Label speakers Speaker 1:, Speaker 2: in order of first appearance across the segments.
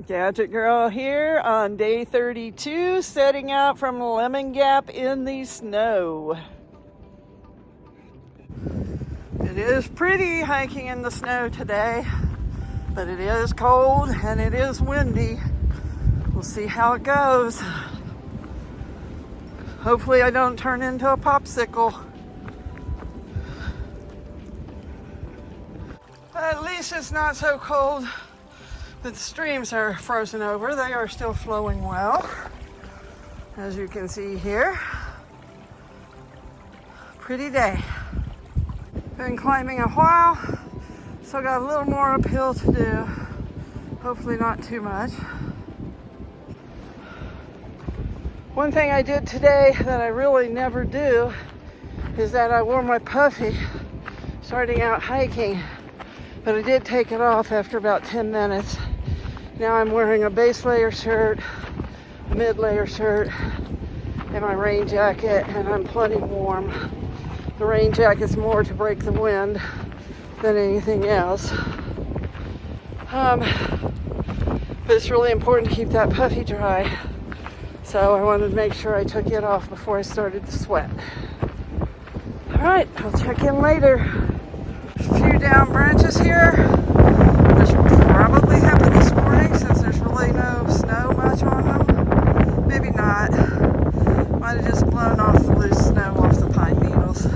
Speaker 1: Gadget Girl here on day 32, setting out from Lemon Gap in the snow. It is pretty hiking in the snow today, but it is cold and it is windy. We'll see how it goes. Hopefully I don't turn into a popsicle. At least it's not so cold that the streams are frozen over. They are still flowing well, as you can see here. Pretty day. Been climbing a while, so got a little more uphill to do. Hopefully not too much. One thing I did today that I really never do is that I wore my puffy starting out hiking, but I did take it off after about 10 minutes. Now I'm wearing a base layer shirt, a mid layer shirt, and my rain jacket, and I'm plenty warm. The rain jacket's more to break the wind than anything else. But it's really important to keep that puffy dry. So I wanted to make sure I took it off before I started to sweat. All right, I'll check in later. A few down branches here. This will probably happen this morning since there's really no snow much on them. Maybe not. Might have just blown off the loose snow off the pine needles.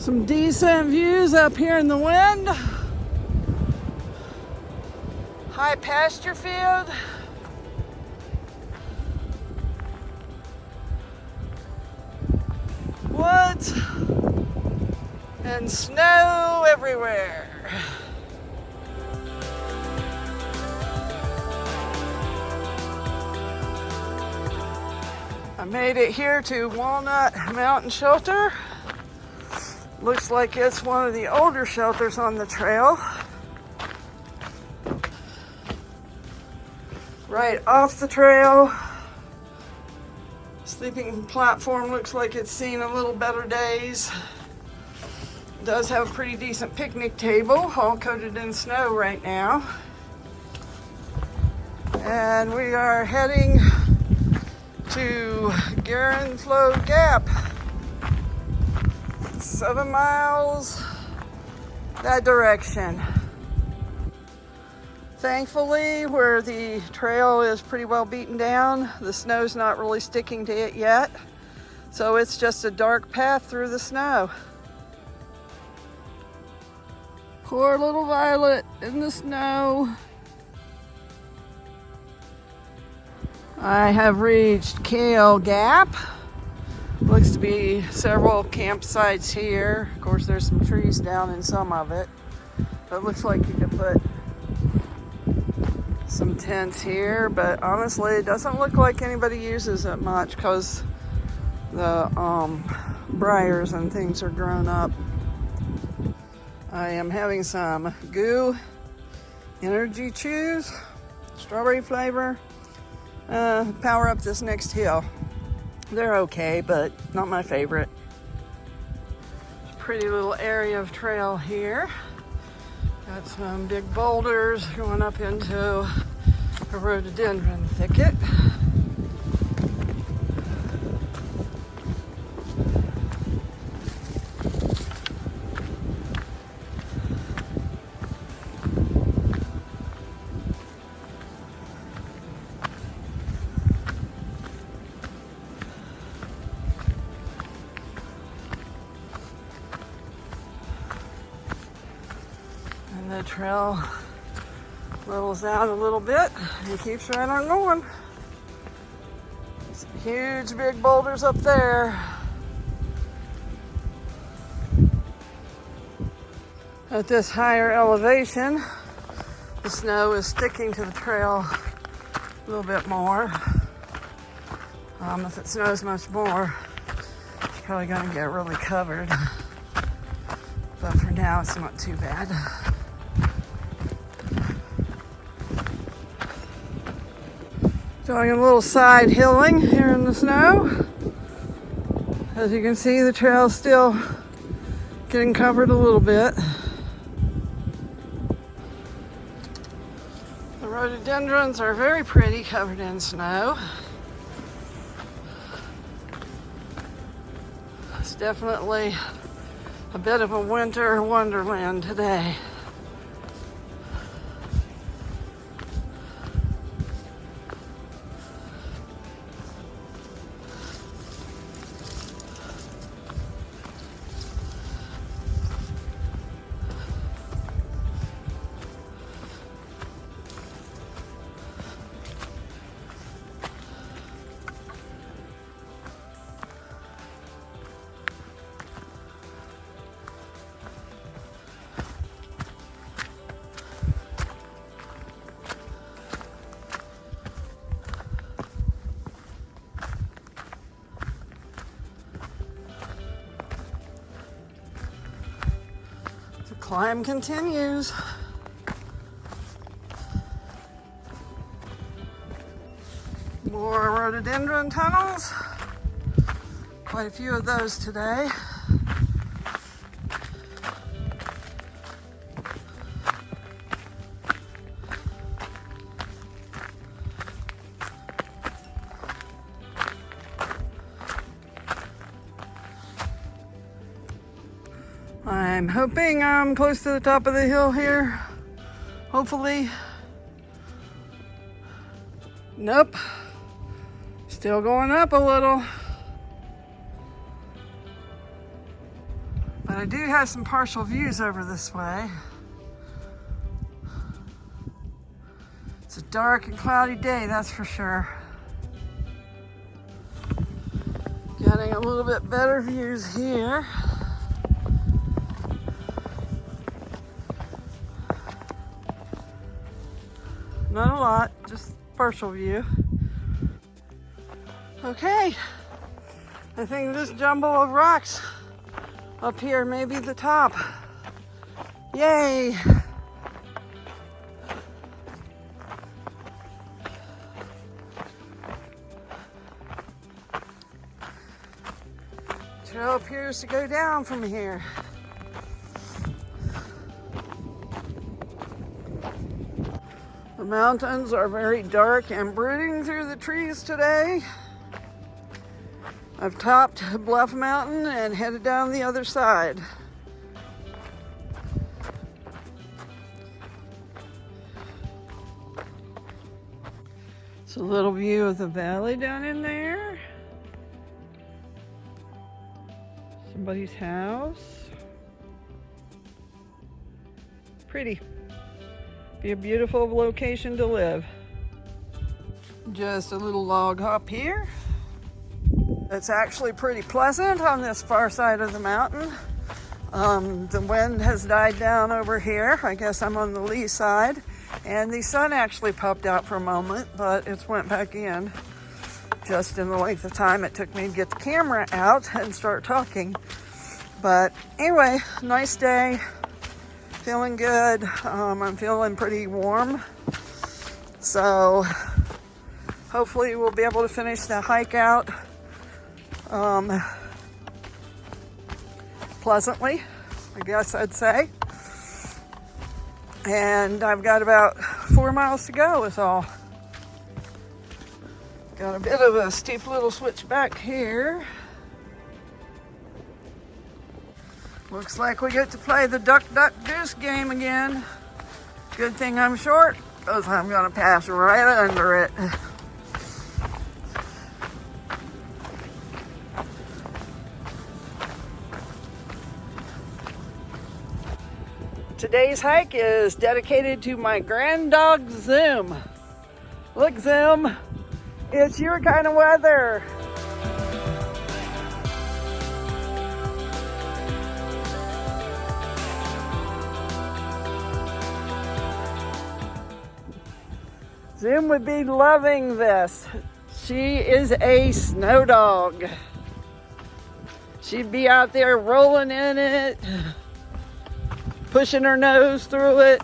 Speaker 1: Some decent views up here in the wind. High pasture field. Woods and snow everywhere. I made it here to Walnut Mountain Shelter. Looks like it's one of the older shelters on the trail. Right off the trail. Sleeping platform looks like it's seen a little better days. It does have a pretty decent picnic table, all coated in snow right now. And we are heading to Garenflow Gap. 7 miles that direction. Thankfully, where the trail is pretty well beaten down, the snow's not really sticking to it yet. So it's just a dark path through the snow. Poor little Violet in the snow. I have reached Kale Gap. Looks to be several campsites here. Of course, there's some trees down in some of it. But it looks like you could put some tents here, but honestly it doesn't look like anybody uses it much because the briars and things are grown up. I am having some Goo energy chews, strawberry flavor. Power up this next hill. They're okay, but not my favorite. Pretty little area of trail here. Got some big boulders going up into a rhododendron thicket. And the trail levels out a little bit and keeps right on going. Some huge big boulders up there. At this higher elevation, the snow is sticking to the trail a little bit more. If it snows much more, it's probably going to get really covered. But for now, it's not too bad. Doing a little side hilling here in the snow. As you can see, the trail's still getting covered a little bit. The rhododendrons are very pretty, covered in snow. It's definitely a bit of a winter wonderland today. The climb continues. More rhododendron tunnels. Quite a few of those today. I'm hoping I'm close to the top of the hill here. Hopefully. Nope. Still going up a little. But I do have some partial views over this way. It's a dark and cloudy day, that's for sure. Getting a little bit better views here. Not a lot, just partial view. Okay, I think this jumble of rocks up here may be the top. Yay! Trail appears to go down from here. The mountains are very dark and brooding through the trees today. I've topped Bluff Mountain and headed down the other side. It's a little view of the valley down in there. Somebody's house. Pretty. Be a beautiful location to live. Just a little log hop here. It's actually pretty pleasant on this far side of the mountain. The wind has died down over here. I guess I'm on the lee side. And the sun actually popped out for a moment, but it's went back in just in the length of time it took me to get the camera out and start talking. But anyway, nice day. Feeling good. I'm feeling pretty warm. So hopefully we'll be able to finish the hike out pleasantly, I guess I'd say. And I've got about 4 miles to go is all. Got a bit of a steep little switch back here. Looks like we get to play the duck, duck, goose game again. Good thing I'm short, because I'm gonna pass right under it. Today's hike is dedicated to my grand dog, Zoom. Look, Zoom, it's your kind of weather. Zoom would be loving this. She is a snow dog. She'd be out there rolling in it, pushing her nose through it,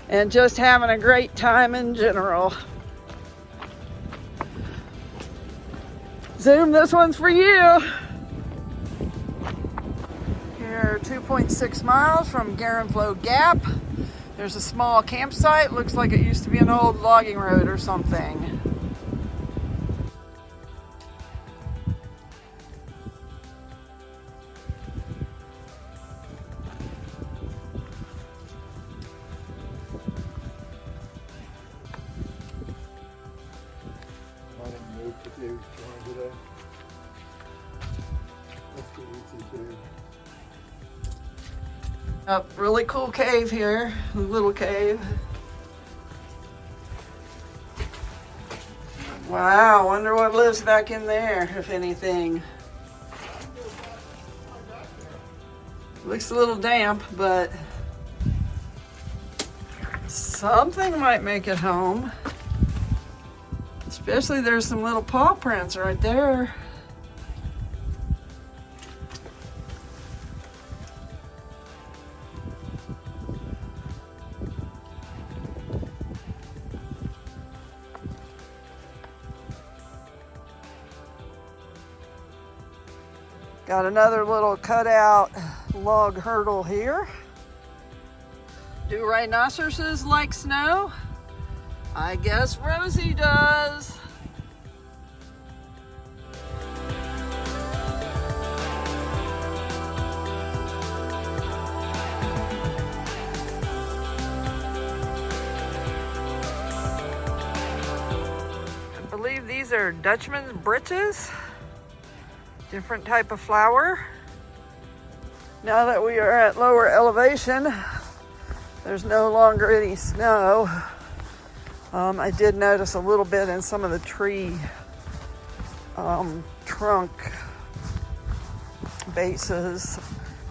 Speaker 1: and just having a great time in general. Zoom, this one's for you. Here We're 2.6 miles from Garenflow Gap. There's a small campsite. Looks like it used to be an old logging road or something. Really cool cave here, a little cave. Wow, wonder what lives back in there, if anything. Looks a little damp, but something might make it home. Especially there's some little paw prints right there. Got another little cutout log hurdle here. Do rhinoceroses like snow? I guess Rosie does. I believe these are Dutchman's britches. Different type of flower. Now that we are at lower elevation, there's no longer any snow. I did notice a little bit in some of the tree trunk bases.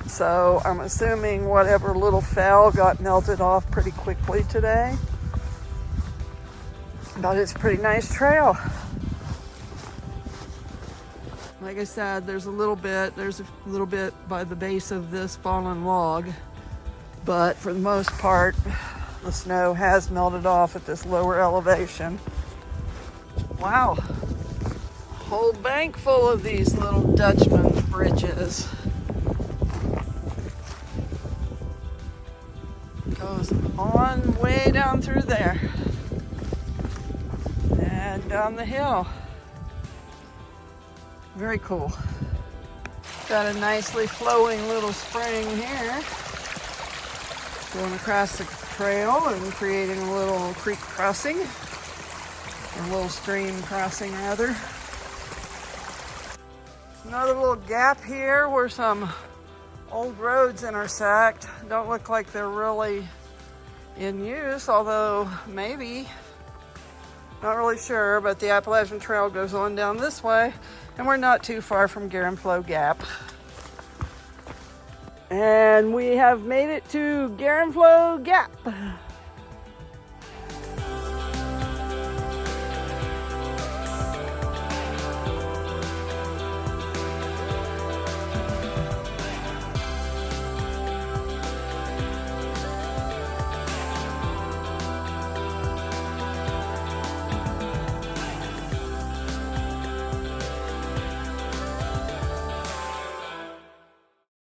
Speaker 1: So I'm assuming whatever little fell got melted off pretty quickly today. But it's a pretty nice trail. Like I said, there's a little bit by the base of this fallen log, but for the most part, the snow has melted off at this lower elevation. Wow, whole bank full of these little Dutchman's bridges. Goes on way down through there and down the hill. Very cool. Got a nicely flowing little spring here. Going across the trail and creating a little creek crossing. Or a little stream crossing rather. Another little gap here where some old roads intersect. Don't look like they're really in use, although maybe. Not really sure, but the Appalachian Trail goes on down this way, and we're not too far from Garenflow Gap. And we have made it to Garenflow Gap.